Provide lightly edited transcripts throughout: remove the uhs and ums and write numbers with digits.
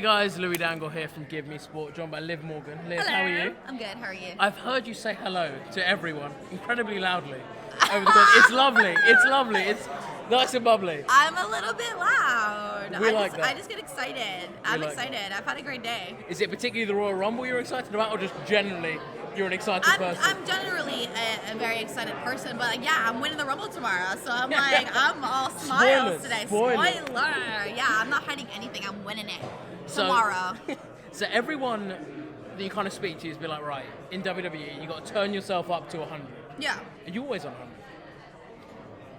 guys, Louis Dangoor here from GiveMeSport, joined by Liv Morgan. Liv, Hello. how are you? I'm good, how are you? I've heard you say hello to everyone incredibly loudly over the course. It's lovely, it's nice and bubbly. I'm a little bit loud. I just get excited. I'm excited. I've had a great day. Is it particularly the Royal Rumble you're excited about, or just generally you're an excited person? I'm generally a very excited person, but yeah, I'm winning the Rumble tomorrow, so I'm like, I'm all smiles today. Spoiler! Yeah, I'm not hiding anything. I'm winning it tomorrow. So everyone that you kind of speak to is be like, right, in WWE, you got to turn yourself up to 100. Yeah. Are you always on 100?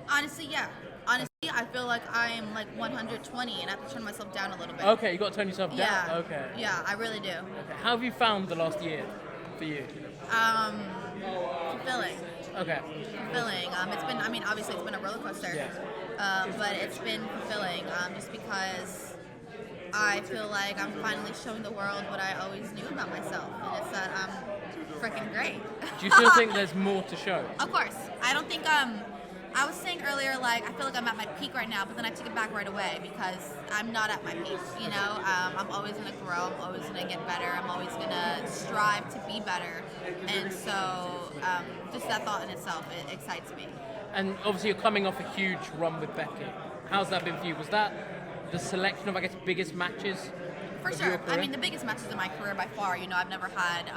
Honestly, yeah. Honestly, I feel like I am like 120 and I have to turn myself down a little bit. Okay, you got to turn yourself down. Yeah. Okay. Yeah, I really do. Okay. How have you found the last year for you? Fulfilling. Okay. Fulfilling. Obviously it's been a roller coaster. Yeah. But it's been fulfilling just because I feel like I'm finally showing the world what I always knew about myself, and it's that I'm freaking great. Do you still think there's more to show? Of course. I don't think I was saying earlier, like, I feel like I'm at my peak right now, but then I took it back right away because I'm not at my peak, you know? I'm always going to grow. I'm always going to get better. I'm always going to strive to be better. And so just that thought in itself, it excites me. And obviously you're coming off a huge run with Becky. How's that been for you? Was that the selection of, I guess, biggest matches? For sure. I mean, the biggest matches in my career by far. You know, I've never had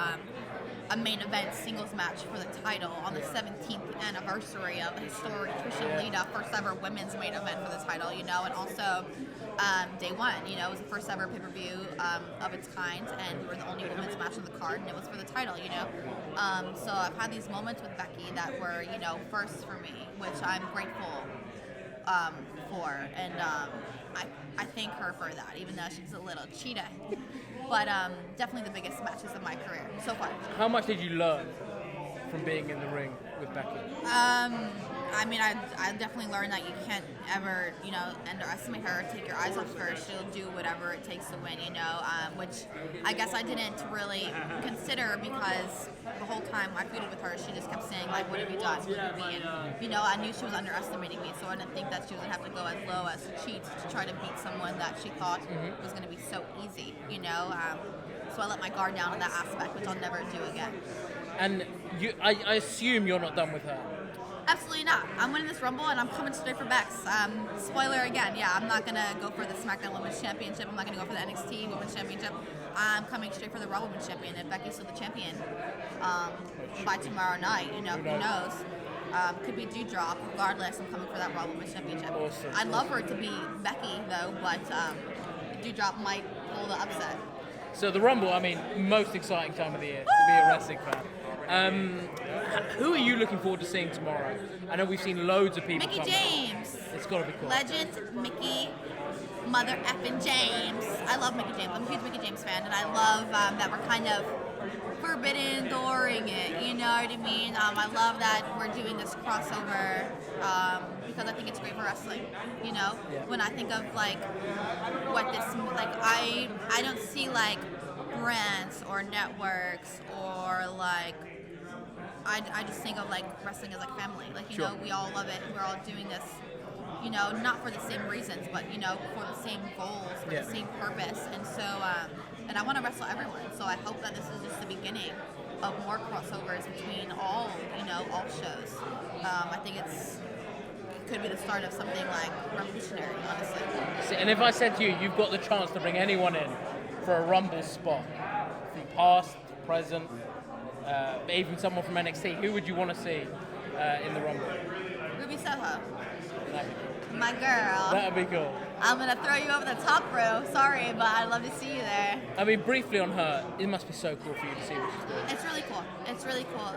a main event singles match for the title on the 17th anniversary of the historic Trish Lita first ever women's main event for the title, you know, and also day one, you know, it was the first ever pay-per-view of its kind, and we were the only women's match on the card, and it was for the title, you know. So I've had these moments with Becky that were, you know, firsts for me, which I'm grateful for, and I thank her for that, even though she's a little cheetah. But definitely the biggest matches of my career so far. How much did you learn from being in the ring with Becky? I mean, I definitely learned that you can't ever, you know, underestimate her or take your eyes off her. She'll do whatever it takes to win, you know, which I guess I didn't really consider because the whole time I feuded with her, she just kept saying, like, what have you done? Look at me. And, you know, I knew she was underestimating me, so I didn't think that she was going to have to go as low as cheat to try to beat someone that she thought was going to be so easy, you know. So I let my guard down in that aspect, which I'll never do again. And I assume you're not done with her. Absolutely not. I'm winning this Rumble and I'm coming straight for Bex. Spoiler again, yeah, I'm not going to go for the SmackDown Women's Championship. I'm not going to go for the NXT Women's Championship. I'm coming straight for the Raw Women's Champion. If Becky's still the champion by tomorrow night, you know, who knows? Could be Dewdrop. Regardless, I'm coming for that Raw Women's Championship. Awesome. I'd love her to be Becky, though, but Dewdrop might pull the upset. So the Rumble, I mean, most exciting time of the year to be a wrestling fan. Who are you looking forward to seeing tomorrow? I know we've seen loads of people. Mickey James. It's got to be cool. Legend Mickey Mother effing James. I love Mickey James. I'm a huge Mickey James fan, and I love that we're kind of forbidden dooring it. You know what I mean? I love that we're doing this crossover because I think it's great for wrestling. You know, when I think of like what this like, I don't see like brands or networks or like. I just think of like wrestling as like family. Like, you know, we all love it and we're all doing this, you know, not for the same reasons, but, you know, for the same goals, for the same purpose. And so, and I want to wrestle everyone. So I hope that this is just the beginning of more crossovers between all, you know, all shows. I think it could be the start of something like revolutionary, honestly. See, and if I said to you, you've got the chance to bring anyone in for a Rumble spot, from past, present, even someone from NXT, who would you want to see in the Rumble? Ruby Soho. That'd be cool. My girl. That'd be cool. I'm going to throw you over the top row. Sorry, but I'd love to see you there. I mean, briefly on her, it must be so cool for you to see what she's doing. It's really cool. It's really cool.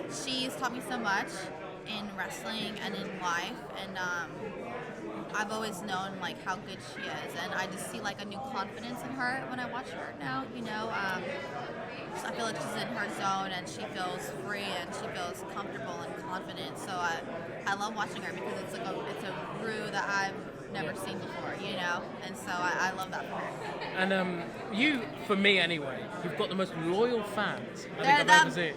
She's taught me so much in wrestling and in life, and I've always known like how good she is, and I just see like a new confidence in her when I watch her now, you know. I feel like she's in her zone and she feels free and she feels comfortable and confident. So I love watching her because it's a Rue that I've never seen before, you know. And so I love that for her. And you, for me anyway, you've got the most loyal fans I think I've ever seen.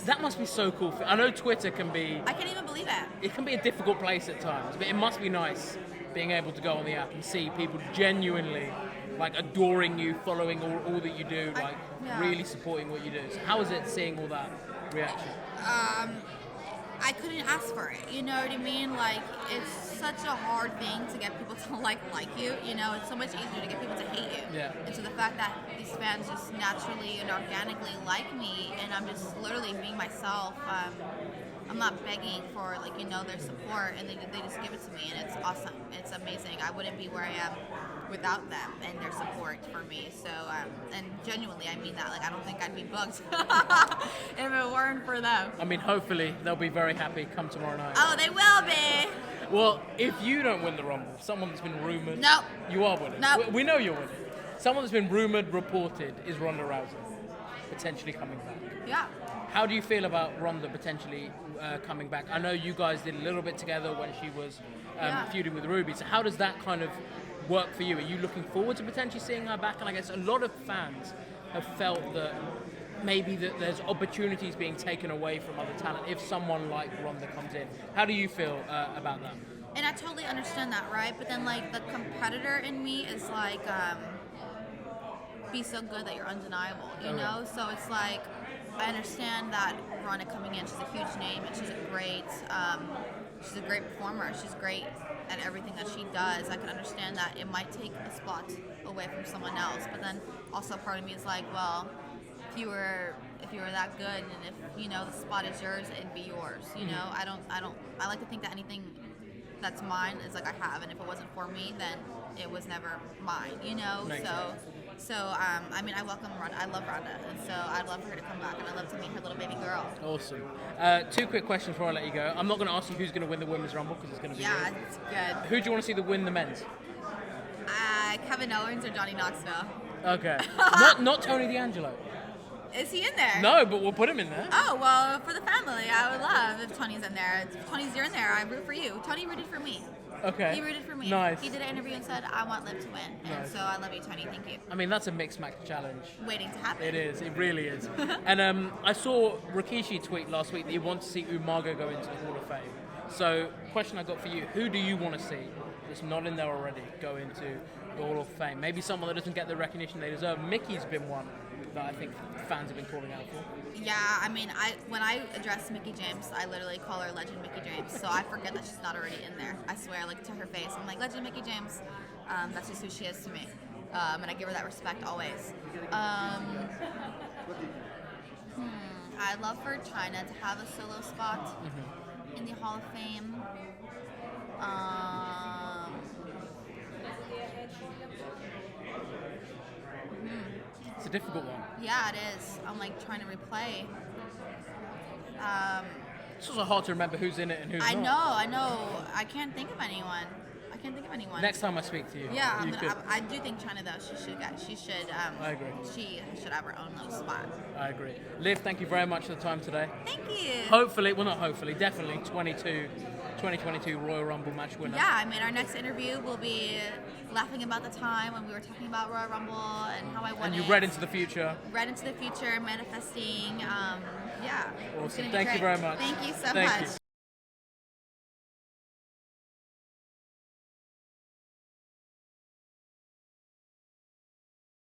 That must be so cool. I know Twitter can be... I can't even believe it. It can be a difficult place at times, but it must be nice being able to go on the app and see people genuinely like adoring you, following all that you do, like yeah. really supporting what you do. So how is it seeing all that reaction? I couldn't ask for it, you know what I mean? Like, it's such a hard thing to get people to like you, you know? It's so much easier to get people to hate you. Yeah. And so the fact that these fans just naturally and organically like me, and I'm just literally being myself, I'm not begging for, like, you know, their support, and they just give it to me, and it's awesome. It's amazing. I wouldn't be where I am without them and their support for me. So, and genuinely, I mean that. Like, I don't think I'd be booked if it weren't for them. I mean, hopefully they'll be very happy come tomorrow night. Oh, they will be. Well, if you don't win the Rumble, someone that's been rumored, Nope. you are winning. Nope. We know you're winning. Someone that's been rumored, reported, is Ronda Rousey potentially coming back. Yeah. How do you feel about Ronda potentially coming back? I know you guys did a little bit together when she was feuding with Ruby. So how does that kind of work for you? Are you looking forward to potentially seeing her back? And I guess a lot of fans have felt that maybe that there's opportunities being taken away from other talent if someone like Ronda comes in. How do you feel about that? And I totally understand that, right? But then, like, the competitor in me is like, be so good that you're undeniable, you know? So it's like, I understand that Ronda coming in, she's a huge name, and she's a great performer. She's great at everything that she does. I can understand that it might take a spot away from someone else, but then also part of me is like, well, if you were that good, and if, you know, the spot is yours, it'd be yours. You know, I like to think that anything that's mine is like I have, and if it wasn't for me, then it was never mine. You know, So, I mean, I welcome Ronda. I love Ronda, and so I'd love for her to come back, and I'd love to meet her little baby girl. Awesome. 2 quick questions before I let you go. I'm not going to ask you who's going to win the Women's Rumble because it's going to be Yeah, you. it's good. Who do you want to see win the men's? Kevin Owens or Johnny Knoxville. Okay. not Tony D'Angelo. Is he in there? No, but we'll put him in there. Oh, well, for the family, I would love if Tony's in there. If Tony's in there, I root for you. Tony rooted for me. Okay. He rooted for me. Nice. He did an interview and said, I want Liv to win. And Nice. so I love you, Tony. Thank you. I mean, that's a mixed match challenge. Waiting to happen. It is. It really is. And I saw Rikishi tweet last week that he wants to see Umaga go into the Hall of Fame. So, question I got for you: who do you want to see that's not in there already go into the Hall of Fame? Maybe someone that doesn't get the recognition they deserve. Mickey's been one that I think fans have been calling out for. Yeah, I mean, when I address Mickie James, I literally call her Legend Mickie James. So I forget that she's not already in there. I swear, like, to her face, I'm like, Legend Mickie James. That's just who she is to me. And I give her that respect always. I'd love for China to have a solo spot in the Hall of Fame. It's a difficult one. Yeah, it is. I'm like trying to replay. It's also hard to remember who's in it and who's I not. know. I can't think of anyone. Next time I speak to you. Yeah, you could. I do think China though. She should. I agree. She should have her own little spot. I agree. Liv, thank you very much for the time today. Thank you. Hopefully, well, not hopefully, definitely 2022 Royal Rumble match winner. Yeah, I mean, our next interview will be laughing about the time when we were talking about Royal Rumble and how I won And you it. read into the future. Read into the future, manifesting. Yeah. Awesome. It's gonna be Thank you great. very much. Thank you so Thank much. you.